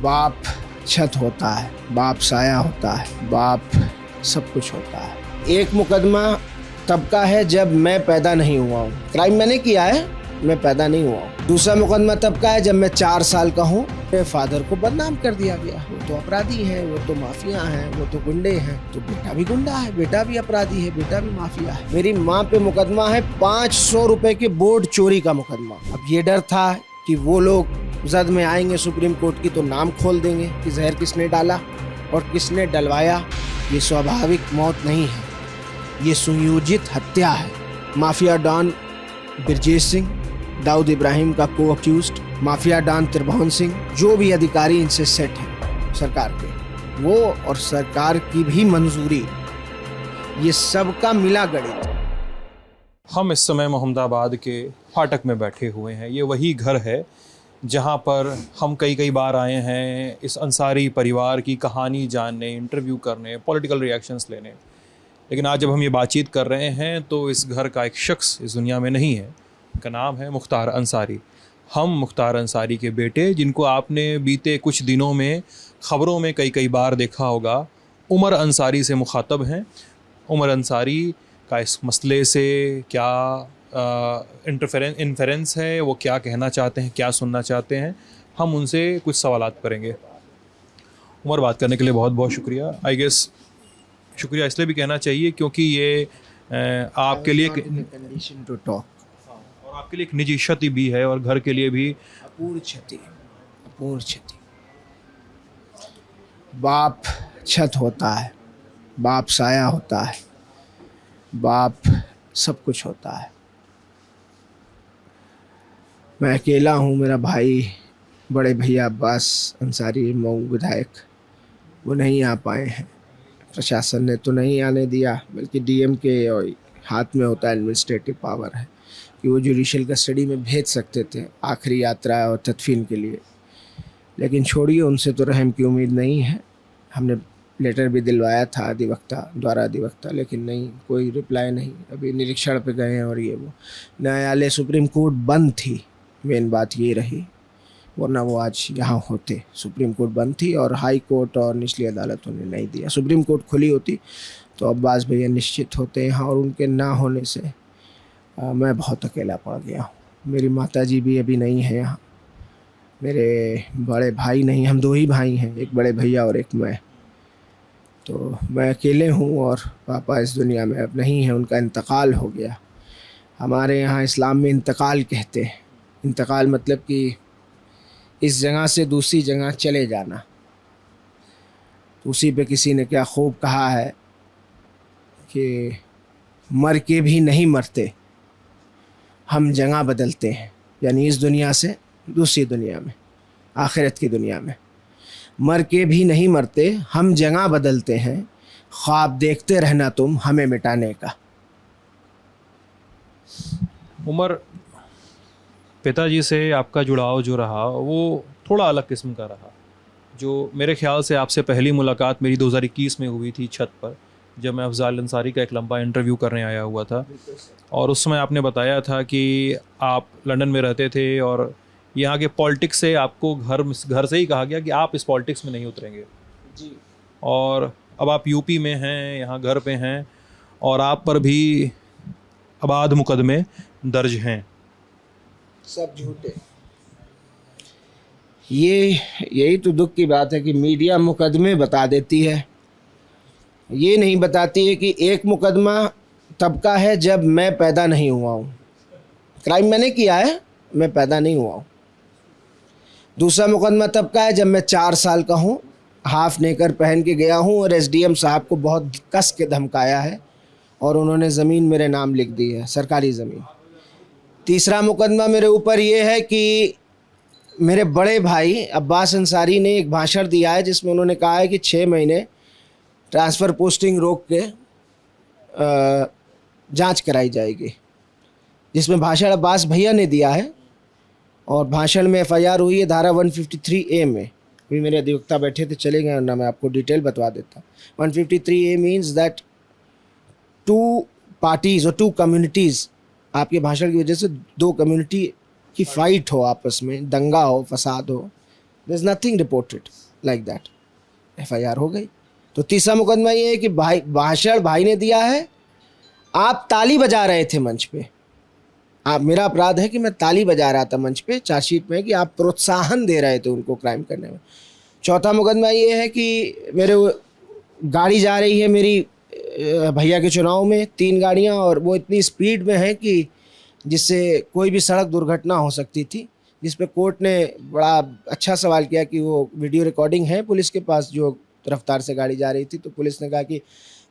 बाप छत होता है, बाप साया होता है, बाप सब कुछ होता है। एक मुकदमा तब का है जब मैं पैदा नहीं हुआ हूँ। क्राइम मैंने किया है, मैं पैदा नहीं हुआ हूँ। दूसरा मुकदमा तब का है जब मैं 4 साल का हूँ। मेरे फादर को बदनाम कर दिया गया, वो तो अपराधी हैं, वो तो माफिया हैं, वो तो गुंडे हैं। तो बेटा भी गुंडा है, बेटा भी अपराधी है, बेटा भी माफिया है। मेरी माँ पे मुकदमा है 500 रुपए के बोर्ड चोरी का मुकदमा। अब ये डर था कि वो लोग जद में आएंगे सुप्रीम कोर्ट की तो नाम खोल देंगे कि जहर किसने डाला और किसने डलवाया। ये स्वाभाविक मौत नहीं है, ये सुनियोजित हत्या है। माफिया डॉन ब्रजेश सिंह, दाऊद इब्राहिम का को अक्यूज्ड, माफिया डॉन त्रिभुवन सिंह, जो भी अधिकारी इनसे सेट है सरकार के, वो और सरकार की भी मंजूरी, ये सबका मिला गणित। हम इस समय मोहम्मदाबाद के फाटक में बैठे हुए हैं। ये वही घर है जहाँ पर हम कई बार आए हैं इस अंसारी परिवार की कहानी जानने, इंटरव्यू करने, पॉलिटिकल रिएक्शंस लेने। लेकिन आज जब हम ये बातचीत कर रहे हैं तो इस घर का एक शख्स इस दुनिया में नहीं है। उनका नाम है मुख्तार अंसारी। हम मुख्तार अंसारी के बेटे, जिनको आपने बीते कुछ दिनों में ख़बरों में कई बार देखा होगा, उमर अंसारी से मुखातब हैं। उमर अंसारी का इस मसले से क्या इन्फेरेंस है, वो क्या कहना चाहते हैं, क्या सुनना चाहते हैं, हम उनसे कुछ सवालात करेंगे। उमर, बात करने के लिए बहुत बहुत शुक्रिया। आई गेस शुक्रिया इसलिए भी कहना चाहिए क्योंकि ये आपके लिए कंडीशन टू टॉक, और आपके लिए एक निजी क्षति भी है और घर के लिए भी अपूर्ण क्षति, अपूर्ण क्षति। बाप छत होता है, बाप साया होता है, बाप सब कुछ होता है। मैं अकेला हूँ। मेरा भाई, बड़े भैया अब्बास अंसारी मऊ विधायक, वो नहीं आ पाए हैं। प्रशासन ने तो नहीं आने दिया, बल्कि डीएम के और हाथ में होता है एडमिनिस्ट्रेटिव पावर है कि वो जुडिशल कस्टडी में भेज सकते थे आखिरी यात्रा और तदफीन के लिए। लेकिन छोड़िए, उनसे तो रहम की उम्मीद नहीं है। हमने लेटर भी दिलवाया था अधिवक्ता, लेकिन नहीं, कोई रिप्लाई नहीं। अभी निरीक्षण पे गए हैं और ये वो न्यायालय, सुप्रीम कोर्ट बंद थी। मेन बात ये रही, वरना वो आज यहाँ होते। सुप्रीम कोर्ट बंद थी और हाई कोर्ट और निचली अदालतों ने नहीं दिया। सुप्रीम कोर्ट खुली होती तो अब्बास भैया निश्चित होते यहाँ, और उनके ना होने से मैं बहुत अकेला पड़ गया हूँ। मेरी माताजी भी अभी नहीं है यहाँ, मेरे बड़े भाई नहीं, हम 2 ही भाई हैं, एक बड़े भैया और एक मैं। तो मैं अकेले हूँ और पापा इस दुनिया में अब नहीं है, उनका इंतकाल हो गया। हमारे यहाँ इस्लाम में इंतकाल कहते हैं। इंतकाल मतलब कि इस जगह से दूसरी जगह चले जाना। तो उसी पे किसी ने क्या खूब कहा है कि मर के भी नहीं मरते, हम जगह बदलते हैं। यानी इस दुनिया से दूसरी दुनिया में, आखिरत की दुनिया में मर के भी नहीं मरते, हम जगह बदलते हैं। ख्वाब देखते रहना तुम हमें मिटाने का। उमर, पिताजी से आपका जुड़ाव जो रहा वो थोड़ा अलग किस्म का रहा। जो मेरे ख्याल से आपसे पहली मुलाकात मेरी 2021 में हुई थी छत पर, जब मैं अफजाल अंसारी का एक लंबा इंटरव्यू करने आया हुआ था। और उस समय आपने बताया था कि आप लंदन में रहते थे और यहाँ के पॉलिटिक्स से आपको घर से ही कहा गया कि आप इस पॉलिटिक्स में नहीं उतरेंगे जी। और अब आप यूपी में हैं, यहाँ घर पे हैं और आप पर भी आबाद मुकदमे दर्ज हैं। सब झूठे। यही तो दुख की बात है कि मीडिया मुकदमे बता देती है, ये नहीं बताती है कि एक मुकदमा तब का है जब मैं पैदा नहीं हुआ हूँ। क्राइम मैंने किया है, मैं पैदा नहीं हुआ हूँ। दूसरा मुकदमा तब का है जब मैं 4 साल का हूँ, हाफ नेकर पहन के गया हूँ और एसडीएम साहब को बहुत कस के धमकाया है और उन्होंने ज़मीन मेरे नाम लिख दी है, सरकारी ज़मीन। तीसरा मुकदमा मेरे ऊपर ये है कि मेरे बड़े भाई अब्बास अंसारी ने एक भाषण दिया है जिसमें उन्होंने कहा है कि 6 महीने ट्रांसफ़र पोस्टिंग रोक के जांच कराई जाएगी, जिसमें भाषण अब्बास भैया ने दिया है। और भाषण में एफआईआर हुई है धारा 153A में। अभी मेरे अधिवक्ता बैठे थे, चले गए, वरना मैं आपको डिटेल बतवा देता। 153A मीन्स दैट 2 पार्टीज़ और 2 कम्युनिटीज़, आपके भाषण की वजह से 2 कम्युनिटी की फ़ाइट हो, आपस में दंगा हो, फसाद हो, there is nothing reported like that, FIR हो गई। तो तीसरा मुकदमा ये है कि भाषण भाई ने दिया है, आप ताली बजा रहे थे मंच पे, आप, मेरा अपराध है कि मैं ताली बजा रहा था मंच पे, चार्जशीट में है कि आप प्रोत्साहन दे रहे थे उनको क्राइम करने में। चौथा मुकदमा ये है कि मेरे गाड़ी जा रही है मेरी भैया के चुनाव में, 3 गाड़ियां, और वो इतनी स्पीड में है कि जिससे कोई भी सड़क दुर्घटना हो सकती थी, जिस पे कोर्ट ने बड़ा अच्छा सवाल किया कि वो वीडियो रिकॉर्डिंग है पुलिस के पास जो रफ्तार से गाड़ी जा रही थी। तो पुलिस ने कहा कि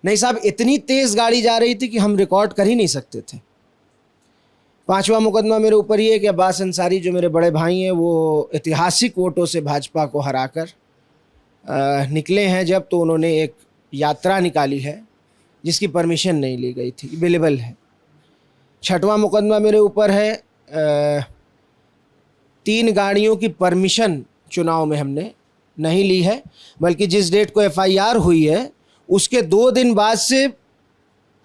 नहीं साहब, इतनी तेज़ गाड़ी जा रही थी कि हम रिकॉर्ड कर ही नहीं सकते थे। पांचवा मुकदमा मेरे ऊपर ये है कि अब्बास अंसारी जो मेरे बड़े भाई हैं, वो ऐतिहासिक वोटों से भाजपा को हराकर निकले हैं जब, तो उन्होंने एक यात्रा निकाली है जिसकी परमिशन नहीं ली गई थी, अवेलेबल है। छठवां मुकदमा मेरे ऊपर है 3 गाड़ियों की परमिशन चुनाव में हमने नहीं ली है, बल्कि जिस डेट को FIR हुई है उसके 2 दिन बाद से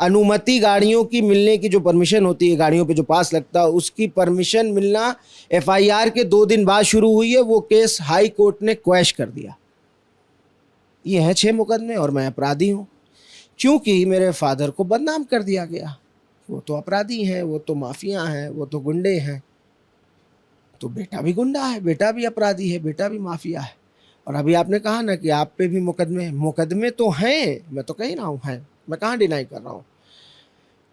अनुमति गाड़ियों की मिलने की जो परमिशन होती है, गाड़ियों पे जो पास लगता है, उसकी परमिशन मिलना FIR के 2 दिन बाद शुरू हुई है। वो केस हाई कोर्ट ने क्वैश कर दिया। ये हैं 6 मुकदमे और मैं अपराधी हूँ, क्योंकि मेरे फादर को बदनाम कर दिया गया। वो तो अपराधी हैं, वो तो माफिया हैं, वो तो गुंडे हैं। तो बेटा भी गुंडा है, बेटा भी अपराधी है, बेटा भी माफिया है। और अभी आपने कहा ना कि आप पे भी मुकदमे तो हैं, मैं तो कह रहा हूँ हैं, मैं कहाँ डिनाई कर रहा हूँ,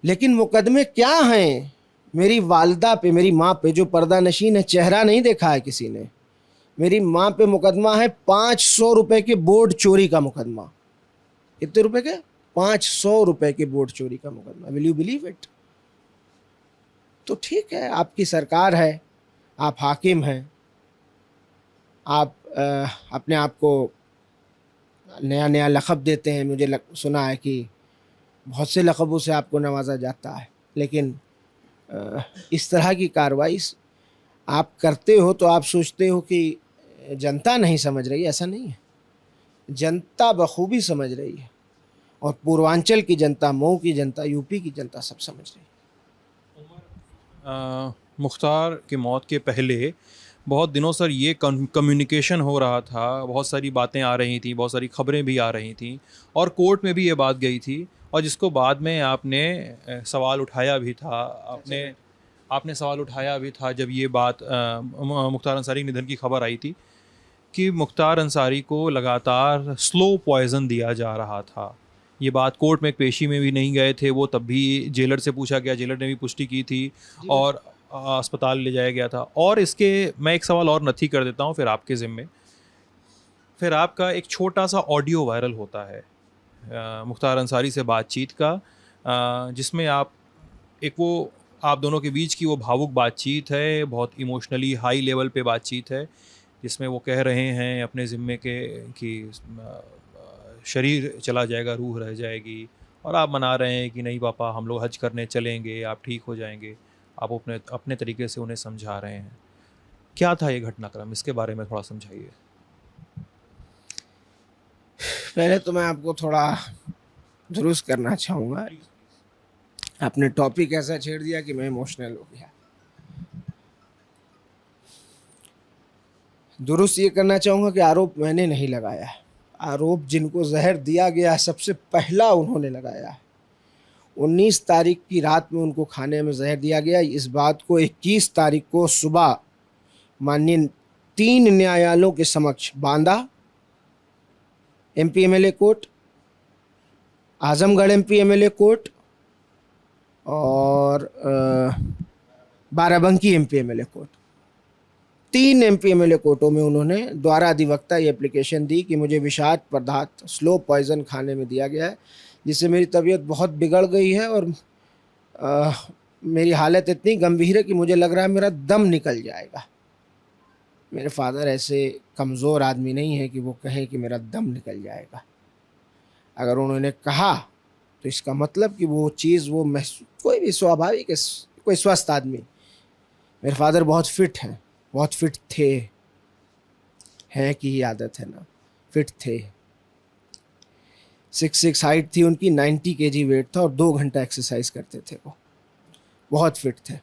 लेकिन मुकदमे क्या हैं? मेरी वालदा पे, मेरी माँ पे जो पर्दा नशीन है, चेहरा नहीं देखा है किसी ने, मेरी माँ पे मुकदमा है 500 रुपए के बोर्ड चोरी का मुकदमा। कितने रुपए के? 500 रुपए के बोर्ड चोरी का मुकदमा। Will you believe it? तो ठीक है, आपकी सरकार है, आप हाकिम हैं, आप अपने आप को नया नया लक़ब देते हैं। मुझे सुना है कि बहुत से लक़बों से आपको नवाजा जाता है, लेकिन इस तरह की कार्रवाई आप करते हो तो आप सोचते हो कि जनता नहीं समझ रही। ऐसा नहीं है, जनता बखूबी समझ रही है, और पूर्वांचल की जनता, मऊ की जनता, यूपी की जनता सब समझ रही है। मुख्तार की मौत के पहले बहुत दिनों सर ये कम्युनिकेशन हो रहा था, बहुत सारी बातें आ रही थी, बहुत सारी खबरें भी आ रही थी, और कोर्ट में भी ये बात गई थी, और जिसको बाद में आपने सवाल उठाया भी था। आपने सवाल उठाया भी था जब ये बात मुख्तार अंसारी निधन की खबर आई थी, कि मुख्तार अंसारी को लगातार स्लो पॉइज़न दिया जा रहा था। ये बात कोर्ट में एक पेशी में भी नहीं गए थे वो, तब भी जेलर से पूछा गया, जेलर ने भी पुष्टि की थी, और अस्पताल ले जाया गया था। और इसके मैं एक सवाल और नथी कर देता हूँ फिर आपके ज़िम्मे। फिर आपका एक छोटा सा ऑडियो वायरल होता है मुख्तार अंसारी से बातचीत का, जिसमें आप दोनों के बीच की वो भावुक बातचीत है, बहुत इमोशनली हाई लेवल पे बातचीत है, जिसमें वो कह रहे हैं अपने ज़िम्मे के कि शरीर चला जाएगा, रूह रह जाएगी, और आप मना रहे हैं कि नहीं पापा, हम लोग हज करने चलेंगे, आप ठीक हो जाएंगे। आप अपने तरीके से उन्हें समझा रहे हैं। क्या था ये घटनाक्रम, इसके बारे में थोड़ा समझाइए। पहले तो मैं आपको थोड़ा दुरुस्त करना चाहूँगा, आपने टॉपिक ऐसा छेड़ दिया कि मैं इमोशनल हो गया। दुरुस्त ये करना चाहूँगा कि आरोप मैंने नहीं लगाया है, आरोप जिनको जहर दिया गया सबसे पहला उन्होंने लगाया है। 19 तारीख की रात में उनको खाने में जहर दिया गया। इस बात को 21 तारीख को सुबह माननीय 3 न्यायालयों के समक्ष, Banda MP MLA court, Azamgarh MP MLA court और Barabanki MP MLA court, 3 MP MLA कोर्टों में उन्होंने द्वारा अधिवक्ता ये एप्लीकेशन दी कि मुझे विषाक्त पदार्थ स्लो पॉइजन खाने में दिया गया है, जिससे मेरी तबीयत बहुत बिगड़ गई है और मेरी हालत इतनी गंभीर है कि मुझे लग रहा है मेरा दम निकल जाएगा। मेरे फादर ऐसे कमज़ोर आदमी नहीं है कि वो कहें कि मेरा दम निकल जाएगा। अगर उन्होंने कहा तो इसका मतलब कि वो चीज़ वो कोई भी स्वाभाविक है, कोई स्वस्थ आदमी, मेरे फादर बहुत फिट हैं, बहुत फिट थे, हैं की ही आदत है ना, फिट थे। 6'6" हाइट थी उनकी, 90 kg वेट था और 2 घंटा एक्सरसाइज करते थे। वो बहुत फिट थे।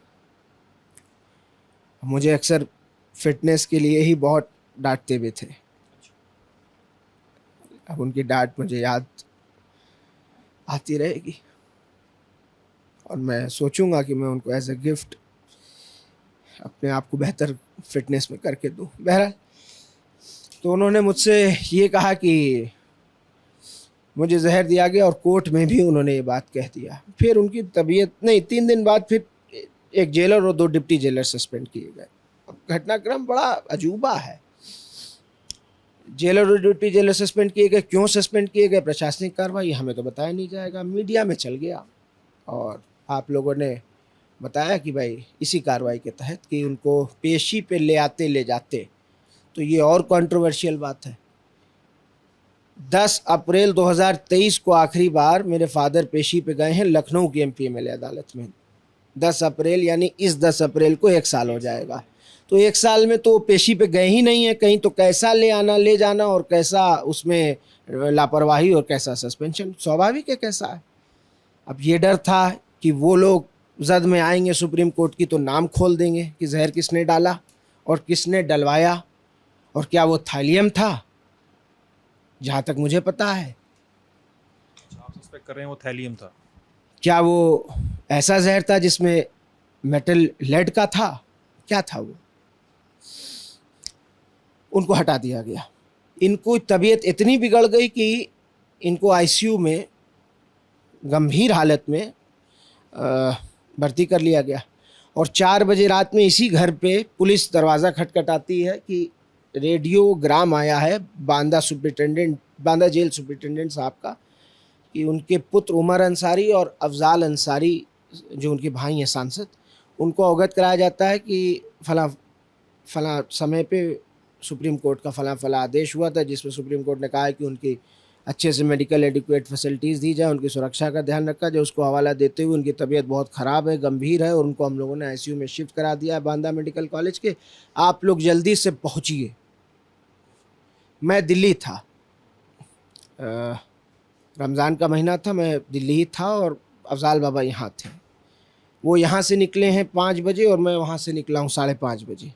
मुझे अक्सर फिटनेस के लिए ही बहुत डांटते भी थे। अब उनकी डांट मुझे याद आती रहेगी और मैं सोचूंगा कि मैं उनको एज ए गिफ्ट अपने आप को बेहतर फिटनेस में करके दूं। बहरहाल, तो उन्होंने मुझसे ये कहा कि मुझे जहर दिया गया और कोर्ट में भी उन्होंने ये बात कह दिया। फिर उनकी तबीयत नहीं, 3 दिन बाद फिर एक जेलर और 2 डिप्टी जेलर सस्पेंड किए गए। अब घटनाक्रम बड़ा अजूबा है। जेलर और डिप्टी जेलर सस्पेंड किए गए, क्यों सस्पेंड किए गए, प्रशासनिक कार्रवाई, हमें तो बताया नहीं जाएगा, मीडिया में चल गया और आप लोगों ने बताया कि भाई इसी कार्रवाई के तहत कि उनको पेशी पे ले जाते। तो ये और कंट्रोवर्शियल बात है। 10 अप्रैल 2023 को आखिरी बार मेरे फादर पेशी पे गए हैं लखनऊ की MPMLA अदालत में। 10 अप्रैल यानी इस 10 अप्रैल को 1 साल हो जाएगा। तो 1 साल में तो पेशी पे गए ही नहीं है कहीं, तो कैसा ले जाना और कैसा उसमें लापरवाही और कैसा सस्पेंशन, स्वाभाविक है कैसा है। अब ये डर था कि वो लोग जद में आएंगे सुप्रीम कोर्ट की तो नाम खोल देंगे कि जहर किसने डाला और किसने डलवाया और क्या वो थाइलियम था। जहाँ तक मुझे पता है, आप सस्पेक्ट कर रहे हैं वो थैलियम था। क्या वो ऐसा जहर था जिसमें मेटल लेड का था, क्या था वो, उनको हटा दिया गया। इनको तबीयत इतनी बिगड़ गई कि इनको ICU में गंभीर हालत में भर्ती कर लिया गया। और 4 बजे रात में इसी घर पे पुलिस दरवाज़ा खटखटाती है कि रेडियोग्राम आया है बांदा जेल सुप्रिटेंडेंट साहब का कि उनके पुत्र उमर अंसारी और अफजाल अंसारी जो उनके भाई हैं सांसद, उनको अवगत कराया जाता है कि फला समय पे सुप्रीम कोर्ट का फला आदेश हुआ था जिसमें सुप्रीम कोर्ट ने कहा है कि उनकी अच्छे से मेडिकल एडिक्वेट फैसिलिटीज़ दी जाए, उनकी सुरक्षा का ध्यान रखा जाए। उसको हवाला देते हुए उनकी तबीयत बहुत ख़राब है, गंभीर है और उनको हम लोगों ने ICU में शिफ्ट करा दिया है बांदा मेडिकल कॉलेज के। आप लोग जल्दी से पहुँचिए। मैं दिल्ली था, रमज़ान का महीना था, मैं दिल्ली ही था और अफजाल बाबा यहाँ थे। वो यहाँ से निकले हैं 5 बजे और मैं वहाँ से निकला हूँ 5:30 बजे।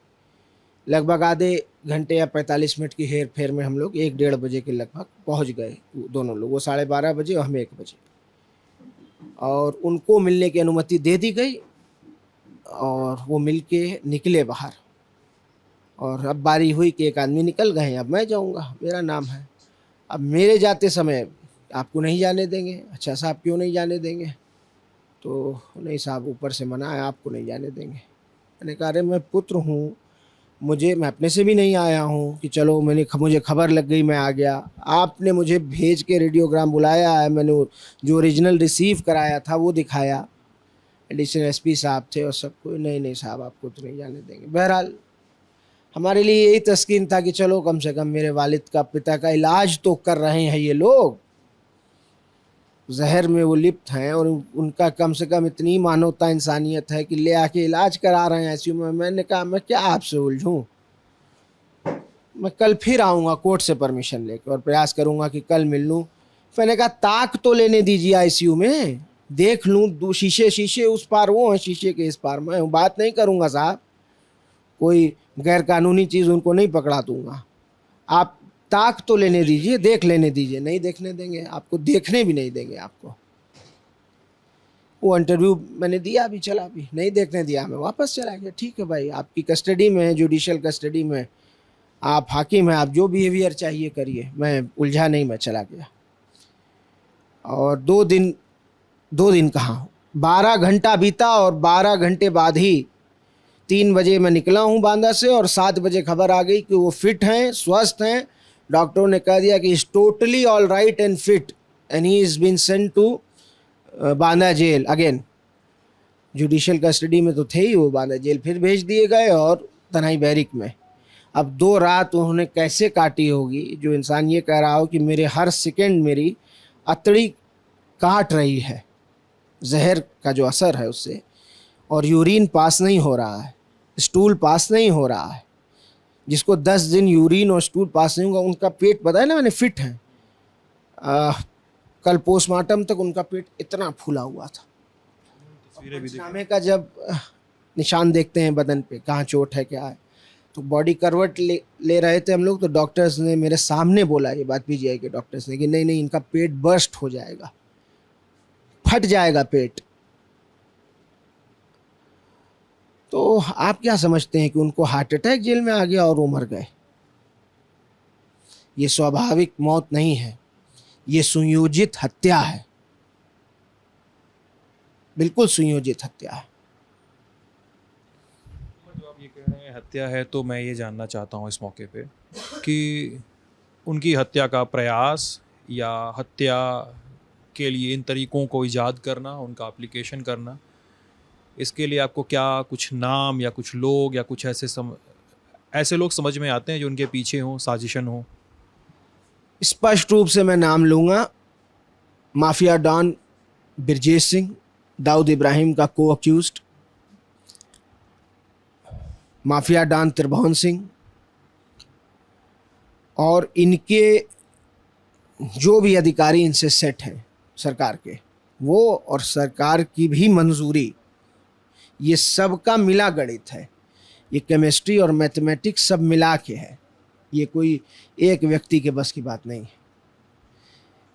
लगभग आधे घंटे या 45 मिनट की हेर फेर में हम लोग 1-1:30 बजे के लगभग पहुँच गए दोनों लोग। वो 12:30 बजे और हम 1 बजे, और उनको मिलने की अनुमति दे दी गई और वो मिल के निकले बाहर। और अब बारी हुई कि एक आदमी निकल गए, अब मैं जाऊंगा, मेरा नाम है। अब मेरे जाते समय आपको नहीं जाने देंगे। अच्छा साहब, क्यों नहीं जाने देंगे? तो नहीं साहब, ऊपर से मना है, आपको नहीं जाने देंगे। मैंने कहा अरे मैं पुत्र हूँ, मैं अपने से भी नहीं आया हूँ कि चलो मुझे खबर लग गई मैं आ गया। आपने मुझे भेज के रेडियोग्राम बुलाया है, मैंने जो ओरिजिनल रिसीव कराया था वो दिखाया, एडिशनल SP साहब थे और सब कोई, नहीं साहब आपको तो नहीं जाने देंगे। बहरहाल हमारे लिए यही तस्कीन था कि चलो कम से कम मेरे वालिद का, पिता का इलाज तो कर रहे हैं ये लोग, जहर में वो लिप्त हैं और उनका कम से कम इतनी मानवता इंसानियत है कि ले आके इलाज करा रहे हैं ICU में। मैंने कहा मैं क्या आपसे उलझूं, मैं कल फिर आऊँगा कोर्ट से परमिशन लेकर और प्रयास करूँगा कि कल मिल लूँ। मैंने कहा ताक तो लेने दीजिए ICU में, देख लूँ, शीशे उस पार वो हैं, शीशे के इस पार मैं हूँ, बात नहीं करूँगा साहब, कोई गैर कानूनी चीज़ उनको नहीं पकड़ा दूँगा, आप ताक तो लेने दीजिए, देख लेने दीजिए। नहीं देखने देंगे आपको, देखने भी नहीं देंगे आपको। वो इंटरव्यू मैंने दिया भी, चला भी, नहीं देखने दिया, मैं वापस चला गया। ठीक है भाई, आपकी कस्टडी में है, जुडिशल कस्टडी में, आप हाकिम हैं, आप जो बिहेवियर चाहिए करिए, मैं उलझा नहीं, मैं चला गया। और 2 दिन कहाँ, 12 घंटा बीता और 12 घंटे बाद ही 3 बजे मैं निकला हूँ बांदा से और 7 बजे खबर आ गई कि वो फिट हैं, स्वस्थ हैं। डॉक्टरों ने कह दिया कि is totally all right and fit and he is been sent to Banda jail again. Judicial custody में तो थे ही, वो बांदा जेल फिर भेज दिए गए और तनाई बैरिक में। अब 2 रात उन्होंने कैसे काटी होगी, जो इंसान ये कह रहा हो कि मेरे हर सेकंड मेरी अतड़ी काट रही है, जहर का जो असर है उससे, और यूरिन पास नहीं हो रहा है, स्टूल पास नहीं हो रहा है। जिसको 10 दिन यूरिन और स्टूल पास नहीं होगा, उनका पेट, बताया ना मैंने, फिट है। कल पोस्टमार्टम तक उनका पेट इतना फूला हुआ था। पंचनामे का जब निशान देखते हैं बदन पे, कहाँ चोट है क्या है, तो बॉडी करवट ले रहे थे हम लोग, तो डॉक्टर्स ने मेरे सामने बोला ये बात, पीजीआई के डॉक्टर्स ने, कि नहीं नहीं इनका पेट बर्स्ट हो जाएगा, फट जाएगा पेट। तो आप क्या समझते हैं कि उनको हार्ट अटैक जेल में आ गया और वो मर गए? ये स्वाभाविक मौत नहीं है, ये सुयोजित हत्या है, बिल्कुल सुयोजित हत्या है। जो आप ये कह रहे हैं हत्या है, तो मैं ये जानना चाहता हूँ इस मौके पे कि उनकी हत्या का प्रयास या हत्या के लिए इन तरीक़ों को ईजाद करना, उनका एप्लीकेशन करना, इसके लिए आपको क्या कुछ नाम या कुछ लोग या कुछ ऐसे लोग समझ में आते हैं जो उनके पीछे हों, साजिशन हो? स्पष्ट रूप से मैं नाम लूँगा, माफिया डॉन ब्रजेश सिंह, दाऊद इब्राहिम का को अक्यूज्ड, माफिया डॉन त्रिभुवन सिंह, और इनके जो भी अधिकारी इनसे सेट हैं सरकार के, वो और सरकार की भी मंजूरी, ये सब का मिला गणित है। ये केमिस्ट्री और मैथमेटिक्स सब मिला के है, ये कोई एक व्यक्ति के बस की बात नहीं है।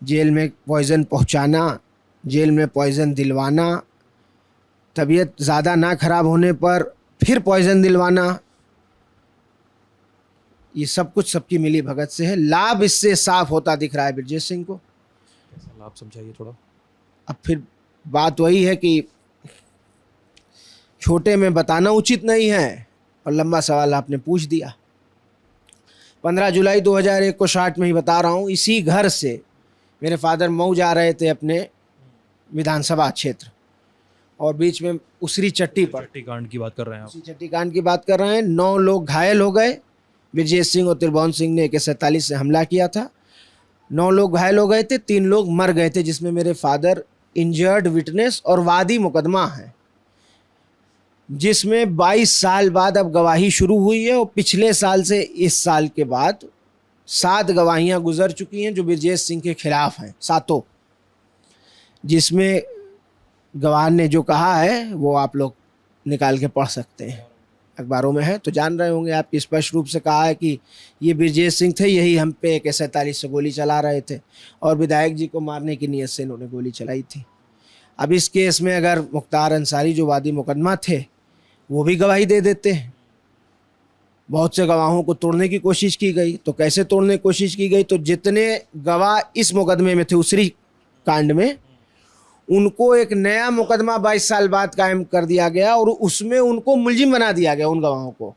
जेल में पॉइज़न पहुंचाना, जेल में पॉइज़न दिलवाना, तबीयत ज़्यादा ना खराब होने पर फिर पॉइज़न दिलवाना, ये सब कुछ सबकी मिली भगत से है। लाभ इससे साफ होता दिख रहा है ब्रजेश सिंह को। कैसा लाभ समझाइए थोड़ा। अब फिर बात वही है कि छोटे में बताना उचित नहीं है, और लंबा सवाल आपने पूछ दिया। 15 जुलाई 2001 को शॉर्ट में ही बता रहा हूँ, इसी घर से मेरे फादर मऊ जा रहे थे अपने विधानसभा क्षेत्र, और बीच में उसरी चट्टी पर, चट्टी कांड की बात कर रहे हैं आप? उसी चट्टी कांड की बात कर रहे हैं। 9 लोग घायल हो गए। ब्रजेश सिंह और त्रिभुवन सिंह ने AK-47 से हमला किया था। 9 लोग घायल हो गए थे, 3 लोग मर गए थे, जिसमें मेरे फादर इंजर्ड विटनेस और वादी मुकदमा है, जिसमें 22 साल बाद अब गवाही शुरू हुई है। और पिछले साल से इस साल के बाद 7 गवाहियां गुजर चुकी हैं जो ब्रजेश सिंह के खिलाफ हैं, 7, जिसमें गवाह ने जो कहा है वो आप लोग निकाल के पढ़ सकते हैं, अखबारों में है तो जान रहे होंगे आप। स्पष्ट रूप से कहा है कि ये ब्रजेश सिंह थे, यही हम पे AK-47 से गोली चला रहे थे, और विधायक जी को मारने की नीयत से इन्होंने गोली चलाई थी। अब इस केस में अगर मुख्तार अंसारी जो वादी मुकदमा थे वो भी गवाही दे देते हैं, बहुत से गवाहों को तोड़ने की कोशिश की गई। तो कैसे तोड़ने की कोशिश की गई? तो जितने गवाह इस मुकदमे में थे, उसरी कांड में, उनको एक नया मुकदमा 22 साल बाद कायम कर दिया गया, और उसमें उनको मुलजिम बना दिया गया, उन गवाहों को।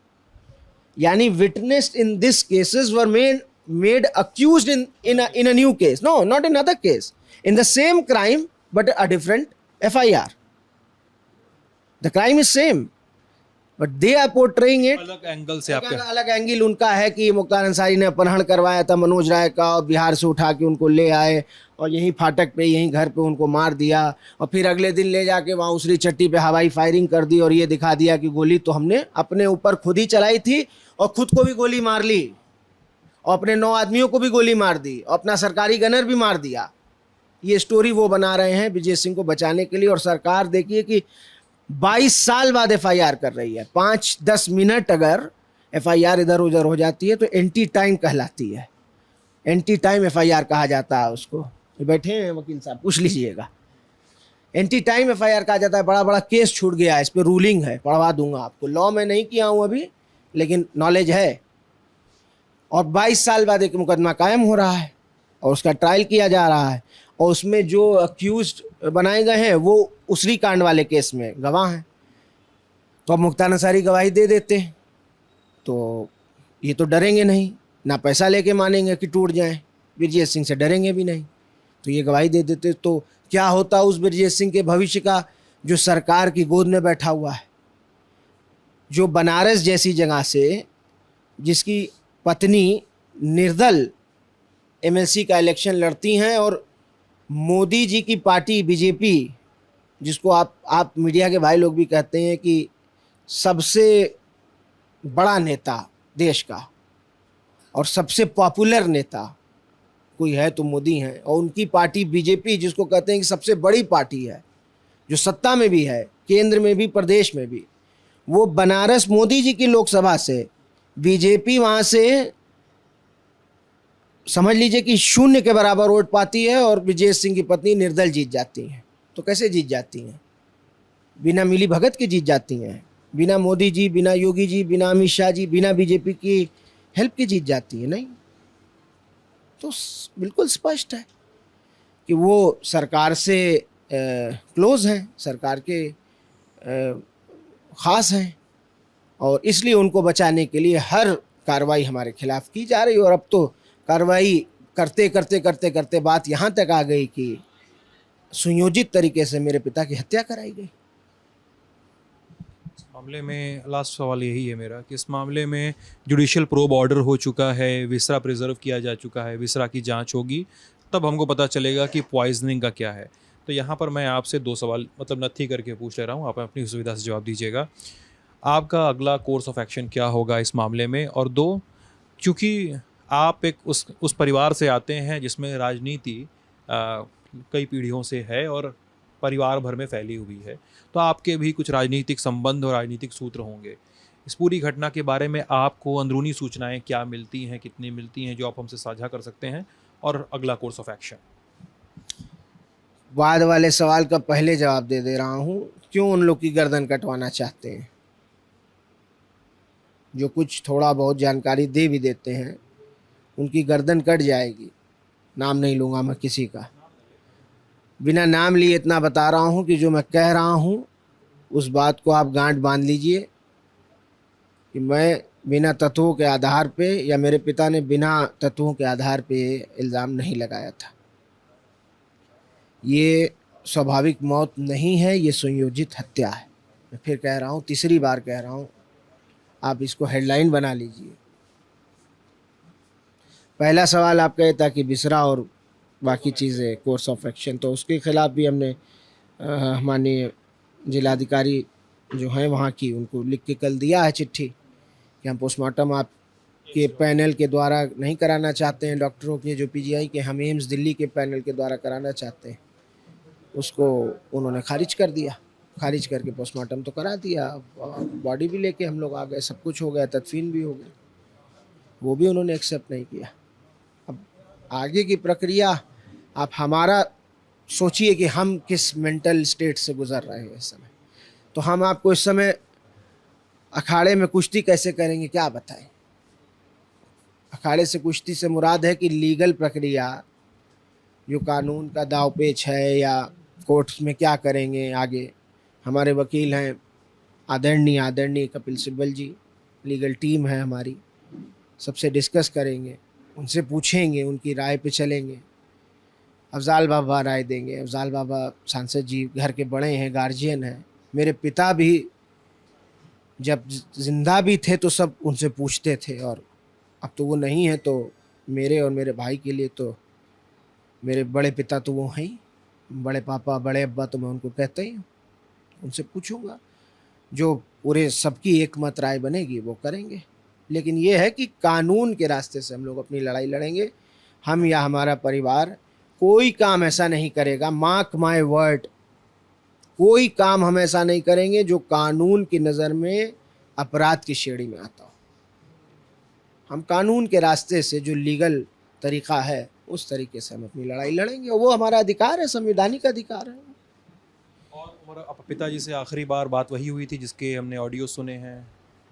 यानी witness in this cases were made accused in a new case, no, not another case, in the same crime but a different FIR. The crime is same, but they are portraying it अलग angle से आपके। अलग angle उनका है कि मुख्तार अंसारी ने अपहरण करवाया था मनोज राय का, और बिहार से उठा के उनको ले आए और यहीं फाटक पे, यहीं घर पे उनको मार दिया, और फिर अगले दिन ले जाके वहाँ उसरी चट्टी पे हवाई फायरिंग कर दी, और ये दिखा दिया कि गोली तो हमने अपने ऊपर खुद ही चलाई थी, और खुद को भी गोली मार ली, और अपने 9 आदमियों को भी गोली मार दी, और अपना सरकारी गनर भी मार दिया। ये स्टोरी वो बना रहे हैं ब्रजेश सिंह को बचाने के लिए। और सरकार देखिए कि 22 साल बाद FIR कर रही है। 5-10 मिनट अगर FIR इधर उधर हो जाती है तो एंटी टाइम कहलाती है, एंटी टाइम FIR कहा जाता है उसको। बैठे हैं वकील साहब, पूछ लीजिएगा, एंटी टाइम FIR कहा जाता है। बड़ा बड़ा केस छूट गया है, इस पर रूलिंग है, पढ़वा दूंगा आपको। लॉ में नहीं किया हूँ अभी, लेकिन नॉलेज है। और 22 साल बाद एक मुकदमा कायम हो रहा है और उसका ट्रायल किया जा रहा है, और उसमें जो अक्यूज्ड बनाए गए हैं वो उसरी कांड वाले केस में गवाह हैं। तो अब मुख्तार अंसारी गवाही दे देते हैं तो ये तो डरेंगे नहीं, ना पैसा लेके मानेंगे कि टूट जाएं, ब्रजेश सिंह से डरेंगे भी नहीं, तो ये गवाही दे देते। तो क्या होता उस ब्रजेश सिंह के भविष्य का, जो सरकार की गोद में बैठा हुआ है, जो बनारस जैसी जगह से, जिसकी पत्नी निर्दल MLC का इलेक्शन लड़ती हैं, और मोदी जी की पार्टी BJP, जिसको आप मीडिया के भाई लोग भी कहते हैं कि सबसे बड़ा नेता देश का और सबसे पॉपुलर नेता कोई है तो मोदी हैं, और उनकी पार्टी BJP, जिसको कहते हैं कि सबसे बड़ी पार्टी है, जो सत्ता में भी है, केंद्र में भी, प्रदेश में भी, वो बनारस मोदी जी की लोकसभा से बीजेपी वहाँ से समझ लीजिए कि शून्य के बराबर वोट पाती है और ब्रजेश सिंह की पत्नी निर्दल जीत जाती हैं। तो कैसे जीत जाती हैं? बिना मिली भगत के जीत जाती हैं, बिना मोदी जी, बिना योगी जी, बिना अमित शाह जी, बिना बीजेपी की हेल्प के जीत जाती है? नहीं। तो बिल्कुल स्पष्ट है कि वो सरकार से क्लोज हैं, सरकार के ख़ास हैं, और इसलिए उनको बचाने के लिए हर कार्रवाई हमारे खिलाफ की जा रही है। और अब तो कार्रवाई करते करते करते करते बात यहाँ तक आ गई कि सुनियोजित तरीके से मेरे पिता की हत्या कराई गई। मामले में लास्ट सवाल यही है मेरा कि इस मामले में जुडिशियल प्रोब ऑर्डर हो चुका है, विसरा प्रिजर्व किया जा चुका है, विसरा की जांच होगी, तब हमको पता चलेगा कि पॉइजनिंग का क्या है। तो यहाँ पर मैं आपसे 2 सवाल मतलब नत्थी करके पूछ ले रहा हूँ, आप अपनी सुविधा से जवाब दीजिएगा। आपका अगला कोर्स ऑफ एक्शन क्या होगा इस मामले में? और 2, चूँकि आप एक उस परिवार से आते हैं जिसमें राजनीति कई पीढ़ियों से है और परिवार भर में फैली हुई है, तो आपके भी कुछ राजनीतिक संबंध और राजनीतिक सूत्र होंगे। इस पूरी घटना के बारे में आपको अंदरूनी सूचनाएं क्या मिलती हैं, कितनी मिलती हैं, जो आप हमसे साझा कर सकते हैं? और अगला कोर्स ऑफ एक्शन। बाद वाले सवाल का पहले जवाब दे रहा हूँ। क्यों उन लोग की गर्दन कटवाना चाहते हैं? जो कुछ थोड़ा बहुत जानकारी दे भी देते हैं, उनकी गर्दन कट जाएगी। नाम नहीं लूँगा मैं किसी का, बिना नाम लिए इतना बता रहा हूँ कि जो मैं कह रहा हूँ उस बात को आप गांठ बांध लीजिए कि मैं बिना तथ्यों के आधार पे, या मेरे पिता ने बिना तथ्यों के आधार पे इल्ज़ाम नहीं लगाया था। ये स्वाभाविक मौत नहीं है, ये सुनियोजित हत्या है। मैं फिर कह रहा हूँ, तीसरी बार कह रहा हूँ, आप इसको हेडलाइन बना लीजिए। पहला सवाल आप कहे था कि बिसरा और बाकी चीज़ें कोर्स ऑफ एक्शन, तो उसके खिलाफ भी हमने माननीय जिलाधिकारी जो हैं वहाँ की, उनको लिख के कल दिया है चिट्ठी कि हम पोस्टमार्टम आपके पैनल के द्वारा नहीं कराना चाहते हैं, डॉक्टरों के जो पीजीआई के, हम एम्स दिल्ली के पैनल के द्वारा कराना चाहते हैं। उसको उन्होंने खारिज कर दिया। खारिज करके पोस्टमार्टम तो करा दिया, बॉडी भी लेके हम लोग आ गए, सब कुछ हो गया, तदफीन भी हो गई, वो भी उन्होंने एक्सेप्ट नहीं किया। अब आगे की प्रक्रिया आप हमारा सोचिए कि हम किस मेंटल स्टेट से गुजर रहे हैं इस समय। तो हम आपको इस समय अखाड़े में कुश्ती कैसे करेंगे क्या बताएं? अखाड़े से कुश्ती से मुराद है कि लीगल प्रक्रिया, जो कानून का दावपेच है, या कोर्ट्स में क्या करेंगे आगे। हमारे वकील हैं आदरणीय कपिल सिब्बल जी, लीगल टीम है हमारी, सबसे डिस्कस करेंगे, उनसे पूछेंगे, उनकी राय पे चलेंगे। अफजाल बाबा राय देंगे। अफजाल बाबा सांसद जी घर के बड़े हैं, गार्जियन हैं। मेरे पिता भी जब जिंदा भी थे तो सब उनसे पूछते थे, और अब तो वो नहीं है, तो मेरे और मेरे भाई के लिए तो मेरे बड़े पिता तो वो हैं ही, बड़े पापा, बड़े अब्बा तो मैं उनको कहता ही हूँ। उनसे पूछूंगा, जो पूरे सबकी एकमत राय बनेगी वो करेंगे। लेकिन ये है कि कानून के रास्ते से हम लोग अपनी लड़ाई लड़ेंगे। हम या हमारा परिवार कोई काम ऐसा नहीं करेगा, मार्क माय वर्ड, कोई काम हम ऐसा नहीं करेंगे जो कानून की नज़र में अपराध की श्रेणी में आता हो। हम कानून के रास्ते से, जो लीगल तरीका है, उस तरीके से हम अपनी लड़ाई लड़ेंगे, और वो हमारा अधिकार है, संवैधानिक अधिकार है। और पिताजी से आखिरी बार बात वही हुई थी जिसके हमने ऑडियो सुने हैं?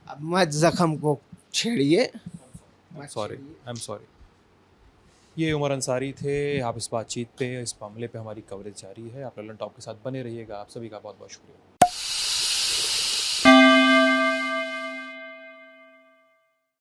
अब मत जख्म को छेड़िए। Sorry, I am sorry. ये उमर अंसारी थे। आप इस बातचीत पे, इस मामले पे हमारी कवरेज जारी है। आप ललन टॉप के साथ बने रहिएगा। आप सभी का बहुत बहुत शुक्रिया।